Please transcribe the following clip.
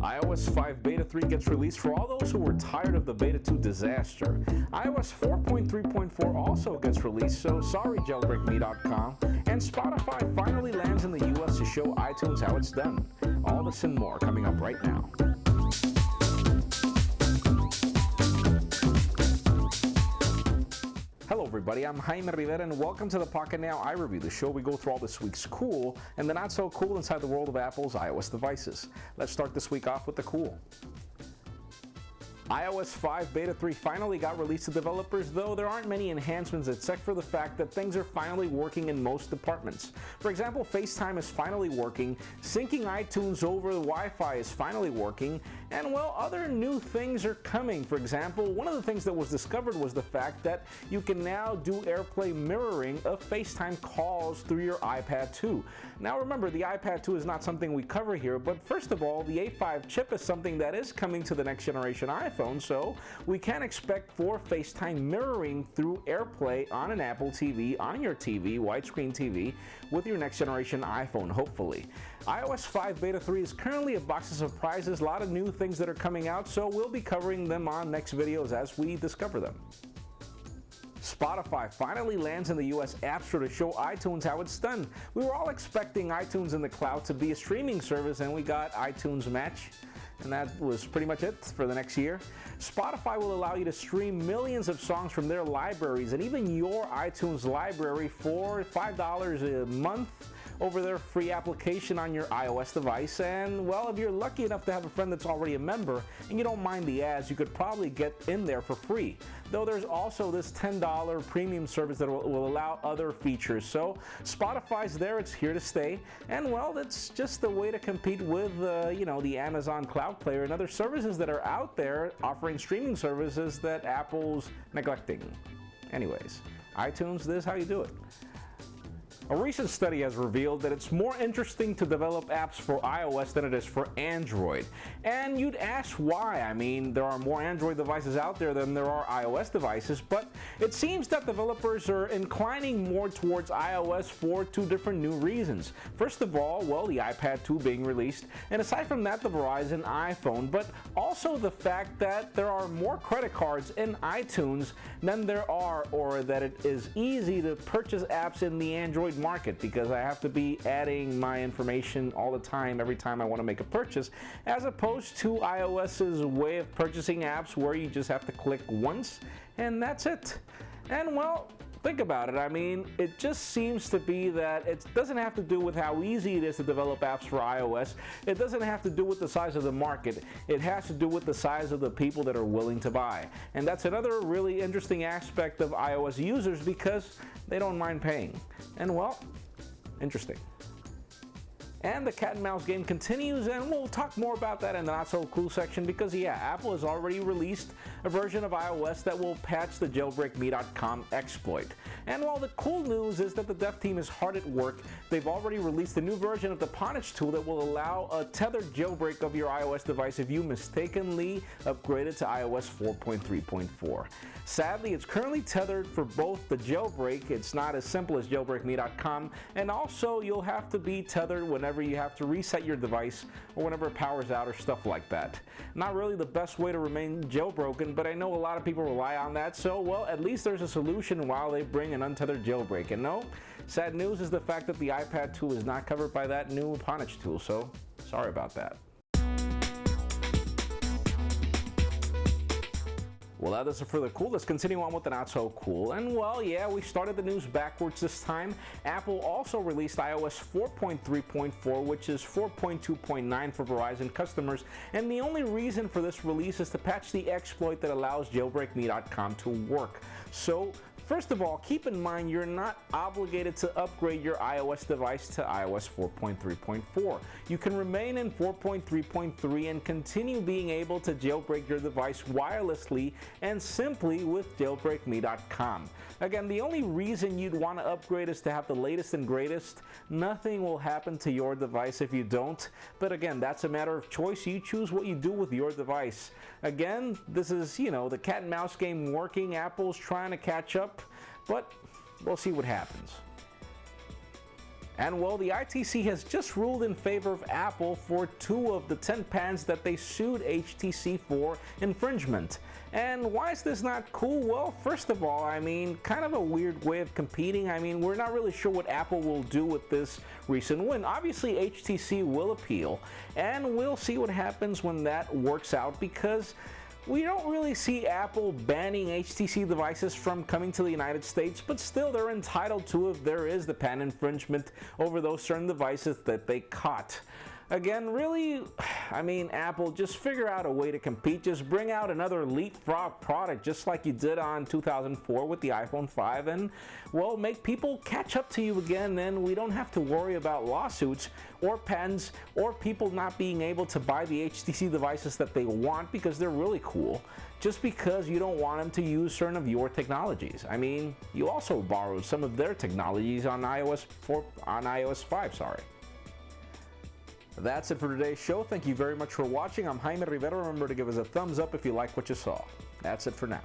iOS 5 Beta 3 gets released for all those who were tired of the Beta 2 disaster. iOS 4.3.4 also gets released, so sorry jailbreak.me.com. And Spotify finally lands in the US to show iTunes how it's done. All this and more coming up right now. Hello everybody, I'm Jaime Rivera and welcome to the PocketNow iReview, the show we go through all this week's cool and the not so cool inside the world of Apple's iOS devices. Let's start this week off with the cool. iOS 5 Beta 3 finally got released to developers, though there aren't many enhancements except for the fact that things are finally working in most departments. For example, FaceTime is finally working, syncing iTunes over the Wi-Fi is finally working, and well, other new things are coming. For example, one of the things that was discovered was the fact that you can now do AirPlay mirroring of FaceTime calls through your iPad 2. Now remember, the iPad 2 is not something we cover here, but first of all, the A5 chip is something that is coming to the next generation iPhone, so we can expect for FaceTime mirroring through AirPlay on an Apple TV, on your TV, widescreen TV, with your next generation iPhone, hopefully. iOS 5 Beta 3 is currently a box of surprises, a lot of new things that are coming out, so we'll be covering them on next videos as we discover them. Spotify finally lands in the US App Store to show iTunes how it's done. We were all expecting iTunes in the cloud to be a streaming service, and we got iTunes Match. And that was pretty much it for the next year. Spotify will allow you to stream millions of songs from their libraries and even your iTunes library for $5 a month over their free application on your iOS device. And well, if you're lucky enough to have a friend that's already a member and you don't mind the ads, you could probably get in there for free. Though there's also this $10 premium service that will allow other features. So Spotify's there, it's here to stay. And well, that's just the way to compete with the Amazon Cloud Player and other services that are out there offering streaming services that Apple's neglecting. Anyways, iTunes, this is how you do it. A recent study has revealed that it's more interesting to develop apps for iOS than it is for Android. And you'd ask why. I mean, there are more Android devices out there than there are iOS devices, but it seems that developers are inclining more towards iOS for two different new reasons. First of all, well, the iPad 2 being released, and aside from that, the Verizon iPhone, but also the fact that there are more credit cards in iTunes than there are, or that it is easy to purchase apps in the Android market, because I have to be adding my information all the time every time I want to make a purchase, as opposed to iOS's way of purchasing apps where you just have to click once and that's it. And well, think about it. I mean, it just seems to be that it doesn't have to do with how easy it is to develop apps for iOS. It doesn't have to do with the size of the market. It has to do with the size of the people that are willing to buy. And that's another really interesting aspect of iOS users, because they don't mind paying. And well, interesting. And the cat and mouse game continues, and we'll talk more about that in the not so cool section, because yeah, Apple has already released a version of iOS that will patch the jailbreak.me.com exploit. And while the cool news is that the dev team is hard at work, they've already released a new version of the Punish tool that will allow a tethered jailbreak of your iOS device if you mistakenly upgraded to iOS 4.3.4. Sadly, it's currently tethered for both the jailbreak, it's not as simple as jailbreak.me.com, and also you'll have to be tethered whenever you have to reset your device or whenever it powers out or stuff like that. Not really the best way to remain jailbroken, but I know a lot of people rely on that, so well, at least there's a solution while they bring an untethered jailbreak. And no, sad news is the fact that the iPad 2 is not covered by that new Punish tool, so sorry about that. Well, that is it for the cool. Let's continue on with the not so cool. And well, yeah, we started the news backwards this time. Apple also released iOS 4.3.4, which is 4.2.9 for Verizon customers. And the only reason for this release is to patch the exploit that allows jailbreak.me.com to work. So first of all, keep in mind you're not obligated to upgrade your iOS device to iOS 4.3.4. You can remain in 4.3.3 and continue being able to jailbreak your device wirelessly and simply with jailbreak.me.com. Again, the only reason you'd want to upgrade is to have the latest and greatest. Nothing will happen to your device if you don't. But again, that's a matter of choice. You choose what you do with your device. Again, this is, the cat and mouse game working. Apple's trying to catch up, but we'll see what happens. And well, the ITC has just ruled in favor of Apple for 2 of the 10 patents that they sued HTC for infringement. And why is this not cool? Well, first of all, I mean, kind of a weird way of competing. I mean, we're not really sure what Apple will do with this recent win. Obviously, HTC will appeal, and we'll see what happens when that works out, because we don't really see Apple banning HTC devices from coming to the United States, but still they're entitled to if there is the patent infringement over those certain devices that they caught. Again, really, I mean, Apple, just figure out a way to compete. Just bring out another leapfrog product, just like you did on 2004 with the iPhone 5, and, well, make people catch up to you again, and we don't have to worry about lawsuits or patents or people not being able to buy the HTC devices that they want because they're really cool, just because you don't want them to use certain of your technologies. I mean, you also borrowed some of their technologies on iOS 5, sorry. That's it for today's show. Thank you very much for watching. I'm Jaime Rivera. Remember to give us a thumbs up if you like what you saw. That's it for now.